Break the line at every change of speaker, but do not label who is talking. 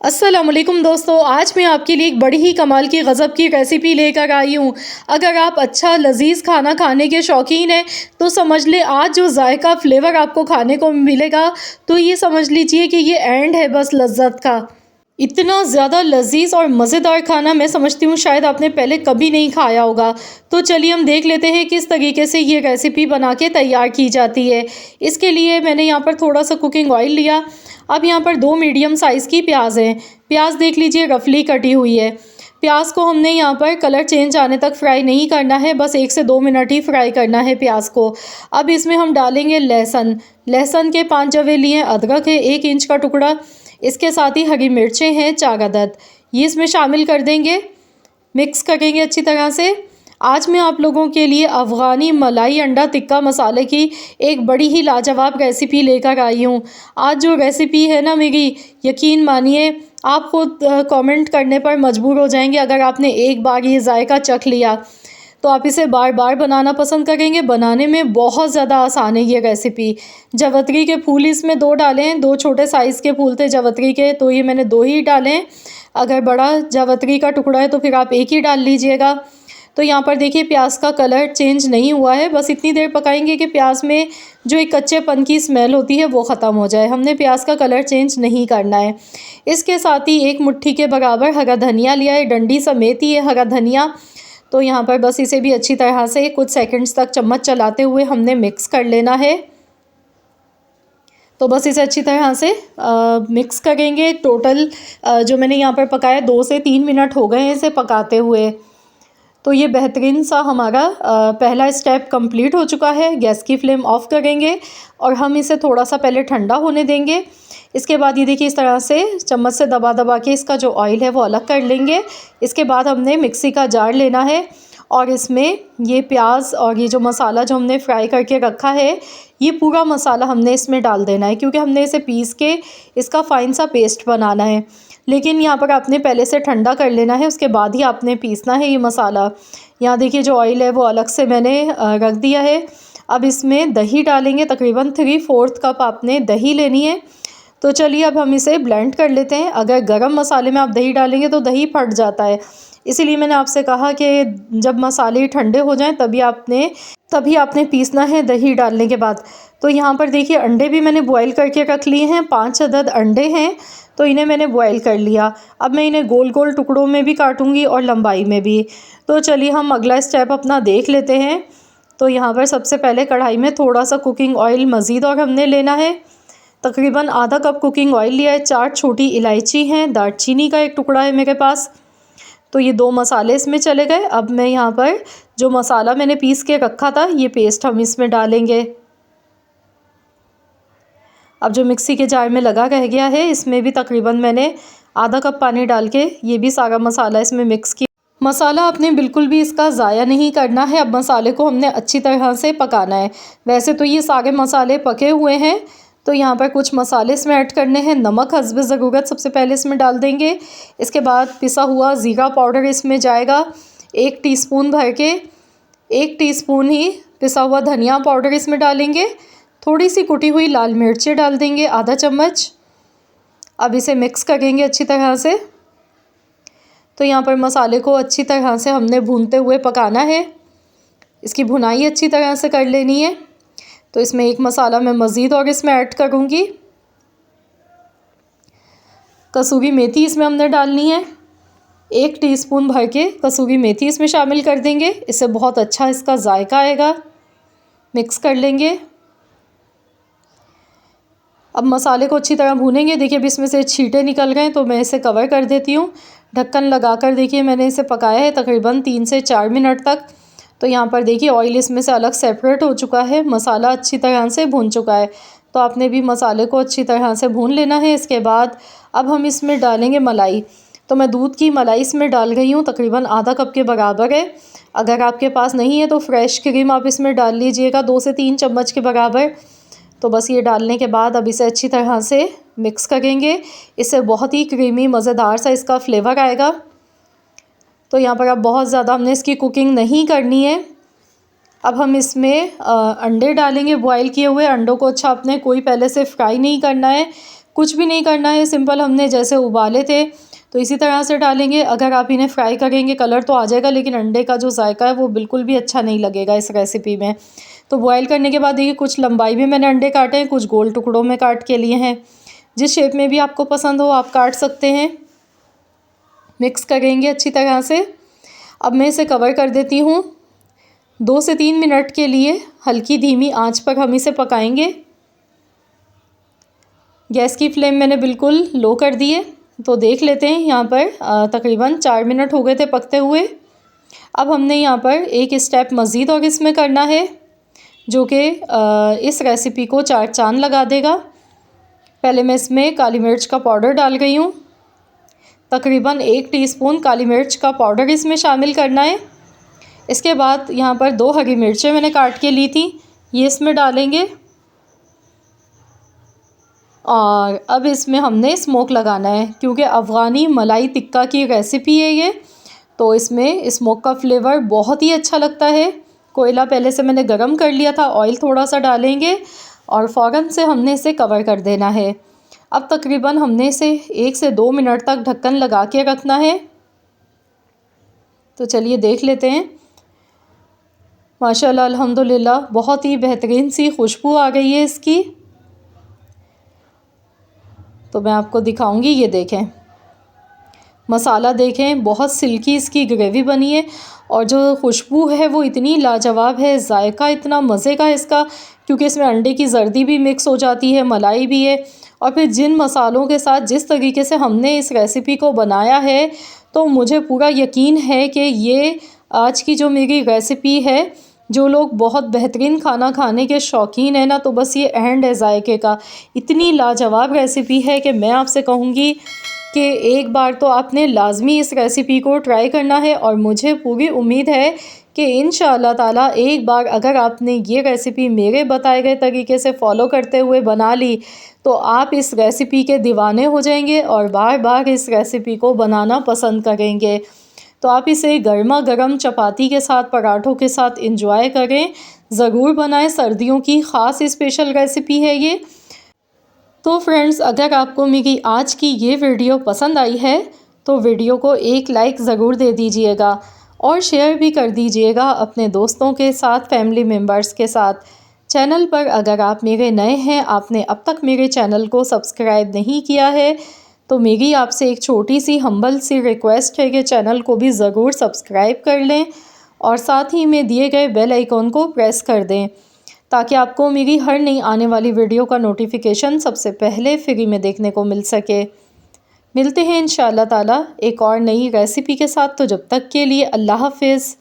अस्सलामुअलैकुम दोस्तों, आज मैं आपके लिए एक बड़ी ही कमाल की गज़ब की रेसिपी लेकर आई हूँ। अगर आप अच्छा लज़ीज़ खाना खाने के शौकीन हैं तो समझ लें आज जो जायका फ्लेवर आपको खाने को मिलेगा तो ये समझ लीजिए कि ये एंड है बस लज़्ज़त का। इतना ज़्यादा लज़ीज़ और मज़ेदार खाना मैं समझती हूँ शायद आपने पहले कभी नहीं खाया होगा। तो चलिए हम देख लेते हैं किस तरीके से ये रेसिपी बना के तैयार की जाती है। इसके लिए मैंने यहाँ पर थोड़ा सा कुकिंग ऑयल लिया। अब यहाँ पर 2 मीडियम साइज़ की प्याज हैं। प्याज देख लीजिए रफली कटी हुई है। प्याज को हमने यहाँ पर कलर चेंज आने तक फ्राई नहीं करना है, बस 1 से 2 मिनट ही फ्राई करना है प्याज को। अब इसमें हम डालेंगे लहसुन। लहसुन के 5 जवे लिए, अदरक है 1 इंच का टुकड़ा, इसके साथ ही हरी मिर्चें हैं 4 अदद, ये इसमें शामिल कर देंगे। मिक्स करेंगे अच्छी तरह से। आज मैं आप लोगों के लिए अफ़गानी मलाई अंडा टिक्का मसाले की एक बड़ी ही लाजवाब रेसिपी लेकर आई हूँ। आज जो रेसिपी है ना मेरी, यकीन मानिए आप खुद कमेंट करने पर मजबूर हो जाएंगे। अगर आपने एक बार ये जायका चख लिया तो आप इसे बार बार बनाना पसंद करेंगे। बनाने में बहुत ज़्यादा आसान है ये रेसिपी। जावित्री के फूल इसमें 2 डाले हैं, 2 छोटे साइज़ के फूल थे जावित्री के, तो ये मैंने 2 ही डाले हैं। अगर बड़ा जावित्री का टुकड़ा है तो फिर आप 1 ही डाल लीजिएगा। तो यहाँ पर देखिए प्याज का कलर चेंज नहीं हुआ है, बस इतनी देर पकाएंगे कि प्याज में जो एक कच्चेपन की स्मेल होती है वो ख़त्म हो जाए। हमने प्याज का कलर चेंज नहीं करना है। इसके साथ ही 1 मुट्ठी के बराबर हरा धनिया लिया है, डंडी समेत ही है हरा धनिया। तो यहाँ पर बस इसे भी अच्छी तरह से कुछ सेकंड्स तक चम्मच चलाते हुए हमने मिक्स कर लेना है। तो बस इसे अच्छी तरह से मिक्स करेंगे। टोटल जो मैंने यहाँ पर पकाया 2 से 3 मिनट हो गए हैं इसे पकाते हुए। तो ये बेहतरीन सा हमारा पहला स्टेप कंप्लीट हो चुका है। गैस की फ्लेम ऑफ़ करेंगे और हम इसे थोड़ा सा पहले ठंडा होने देंगे। इसके बाद ये देखिए इस तरह से चम्मच से दबा दबा के इसका जो ऑयल है वो अलग कर लेंगे। इसके बाद हमने मिक्सी का जार लेना है और इसमें ये प्याज और ये जो मसाला जो हमने फ्राई करके रखा है ये पूरा मसाला हमने इसमें डाल देना है, क्योंकि हमने इसे पीस के इसका फ़ाइन सा पेस्ट बनाना है। लेकिन यहाँ पर आपने पहले से ठंडा कर लेना है, उसके बाद ही आपने पीसना है ये मसाला। यहाँ देखिए जो ऑयल है वो अलग से मैंने रख दिया है। अब इसमें दही डालेंगे, तकरीबन 3/4 कप आपने दही लेनी है। तो चलिए अब हम इसे ब्लेंड कर लेते हैं। अगर गरम मसाले में आप दही डालेंगे तो दही फट जाता है, इसीलिए मैंने आपसे कहा कि जब मसाले ठंडे हो जाएं तभी आपने पीसना है दही डालने के बाद। तो यहाँ पर देखिए अंडे भी मैंने बॉईल करके रख लिए हैं, 5 अदद अंडे हैं, तो इन्हें मैंने बॉईल कर लिया। अब मैं इन्हें गोल गोल टुकड़ों में भी काटूंगी और लंबाई में भी। तो चलिए हम अगला स्टेप अपना देख लेते हैं। तो यहाँ पर सबसे पहले कढ़ाई में थोड़ा सा कुकिंग ऑयल मज़ीद और हमने लेना है। तकरीबन आधा कप कुकिंग ऑयल लिया है। 4 छोटी इलायची हैं, दालचीनी का 1 टुकड़ा है मेरे पास। तो ये 2 मसाले इसमें चले गए। अब मैं यहाँ पर जो मसाला मैंने पीस के रखा था ये पेस्ट हम इसमें डालेंगे। अब जो मिक्सी के जार में लगा रह गया है इसमें भी तकरीबन मैंने आधा कप पानी डाल के ये भी सारा मसाला इसमें मिक्स किया। मसाला आपने बिल्कुल भी इसका ज़ाया नहीं करना है। अब मसाले को हमने अच्छी तरह से पकाना है। वैसे तो ये सारे मसाले पके हुए हैं, तो यहाँ पर कुछ मसाले इसमें ऐड करने हैं। नमक हस्ब ज़रूरत सबसे पहले इसमें डाल देंगे। इसके बाद पिसा हुआ ज़ीरा पाउडर इसमें जाएगा 1 टीस्पून भर के। 1 टीस्पून ही पिसा हुआ धनिया पाउडर इसमें डालेंगे। थोड़ी सी कुटी हुई लाल मिर्चें डाल देंगे, आधा चम्मच। अब इसे मिक्स करेंगे अच्छी तरह से। तो यहाँ पर मसाले को अच्छी तरह से हमने भूनते हुए पकाना है। इसकी भुनाई अच्छी तरह से कर लेनी है। तो इसमें एक मसाला मैं मज़ीद और इसमें ऐड करूँगी। कसूरी मेथी इसमें हमने डालनी है। 1 टीस्पून भर के कसूरी मेथी इसमें शामिल कर देंगे, इससे बहुत अच्छा इसका जायका आएगा। मिक्स कर लेंगे। अब मसाले को अच्छी तरह भूनेंगे। देखिए अब इसमें से छींटे निकल गए, तो मैं इसे कवर कर देती हूँ। ढक्कन लगाकर देखिए मैंने इसे पकाया है तकरीबन 3 से 4 मिनट तक। तो यहाँ पर देखिए ऑयल इसमें से अलग सेपरेट हो चुका है, मसाला अच्छी तरह से भून चुका है। तो आपने भी मसाले को अच्छी तरह से भून लेना है। इसके बाद अब हम इसमें डालेंगे मलाई। तो मैं दूध की मलाई इसमें डाल गई हूँ, तकरीबन आधा कप के बराबर है। अगर आपके पास नहीं है तो फ्रेश क्रीम आप इसमें डाल लीजिएगा 2 से 3 चम्मच के बराबर। तो बस ये डालने के बाद अब इसे अच्छी तरह से मिक्स करेंगे। इससे बहुत ही क्रीमी मज़ेदार सा इसका फ्लेवर आएगा। तो यहाँ पर अब बहुत ज़्यादा हमने इसकी कुकिंग नहीं करनी है। अब हम इसमें अंडे डालेंगे, बॉईल किए हुए अंडों को। अच्छा आपने कोई पहले से फ्राई नहीं करना है, कुछ भी नहीं करना है, सिंपल हमने जैसे उबाले थे तो इसी तरह से डालेंगे। अगर आप इन्हें फ्राई करेंगे कलर तो आ जाएगा, लेकिन अंडे का जो जायका है वो बिल्कुल भी अच्छा नहीं लगेगा इस रेसिपी में। तो बॉईल करने के बाद देखिए कुछ लंबाई में मैंने अंडे काटे हैं, कुछ गोल टुकड़ों में काट के लिए हैं। जिस शेप में भी आपको पसंद हो आप काट सकते हैं। मिक्स करेंगे अच्छी तरह से। अब मैं इसे कवर कर देती हूँ। 2 से 3 मिनट के लिए हल्की धीमी आंच पर हम इसे पकाएंगे। गैस की फ्लेम मैंने बिल्कुल लो कर दी है। तो देख लेते हैं, यहाँ पर तकरीबन 4 मिनट हो गए थे पकते हुए। अब हमने यहाँ पर एक स्टेप मज़ीद और इसमें करना है, जो कि इस रेसिपी को 4 चांद लगा देगा। पहले मैं इसमें काली मिर्च का पाउडर डाल गई हूँ। तकरीबन 1 टीस्पून काली मिर्च का पाउडर इसमें शामिल करना है। इसके बाद यहाँ पर 2 हरी मिर्चें मैंने काट के ली थी, ये इसमें डालेंगे। और अब इसमें हमने स्मोक लगाना है, क्योंकि अफ़गानी मलाई टिक्का की रेसिपी है ये, तो इसमें स्मोक का फ्लेवर बहुत ही अच्छा लगता है। कोयला पहले से मैंने गरम कर लिया था, ऑयल थोड़ा सा डालेंगे और फ़ौरन से हमने इसे कवर कर देना है। अब तकरीबन हमने इसे 1 से 2 मिनट तक ढक्कन लगा के रखना है। तो चलिए देख लेते हैं। माशाल्लाह अल्हम्दुलिल्लाह बहुत ही बेहतरीन सी खुशबू आ गई है इसकी। तो मैं आपको दिखाऊंगी, ये देखें मसाला देखें, बहुत सिल्की इसकी ग्रेवी बनी है और जो खुशबू है वो इतनी लाजवाब है। जायका इतना मज़े का है इसका, क्योंकि इसमें अंडे की जर्दी भी मिक्स हो जाती है, मलाई भी है, और फिर जिन मसालों के साथ जिस तरीके से हमने इस रेसिपी को बनाया है, तो मुझे पूरा यकीन है कि ये आज की जो मेरी रेसिपी है, जो लोग बहुत बेहतरीन खाना खाने के शौकीन हैं ना, तो बस ये एंड है जायके का। इतनी लाजवाब रेसिपी है कि मैं आपसे कहूँगी कि एक बार तो आपने लाजमी इस रेसिपी को ट्राई करना है। और मुझे पूरी उम्मीद है कि इंशाअल्लाह ताला एक बार अगर आपने ये रेसिपी मेरे बताए गए तरीके से फ़ॉलो करते हुए बना ली, तो आप इस रेसिपी के दीवाने हो जाएंगे और बार बार इस रेसिपी को बनाना पसंद करेंगे। तो आप इसे गर्मा गर्म चपाती के साथ, पराठों के साथ इंजॉय करें, ज़रूर बनाएं। सर्दियों की ख़ास स्पेशल रेसिपी है ये। तो फ्रेंड्स, अगर आपको मेरी आज की ये वीडियो पसंद आई है तो वीडियो को एक लाइक ज़रूर दे दीजिएगा और शेयर भी कर दीजिएगा अपने दोस्तों के साथ, फैमिली मेम्बर्स के साथ। चैनल पर अगर आप मेरे नए हैं, आपने अब तक मेरे चैनल को सब्सक्राइब नहीं किया है, तो मेरी आपसे एक छोटी सी हम्बल सी रिक्वेस्ट है कि चैनल को भी ज़रूर सब्सक्राइब कर लें और साथ ही में दिए गए बेल आइकॉन को प्रेस कर दें, ताकि आपको मेरी हर नई आने वाली वीडियो का नोटिफिकेशन सबसे पहले फ्री में देखने को मिल सके। मिलते हैं इंशाअल्लाह ताला एक और नई रेसिपी के साथ। तो जब तक के लिए अल्लाह हाफ़िज़।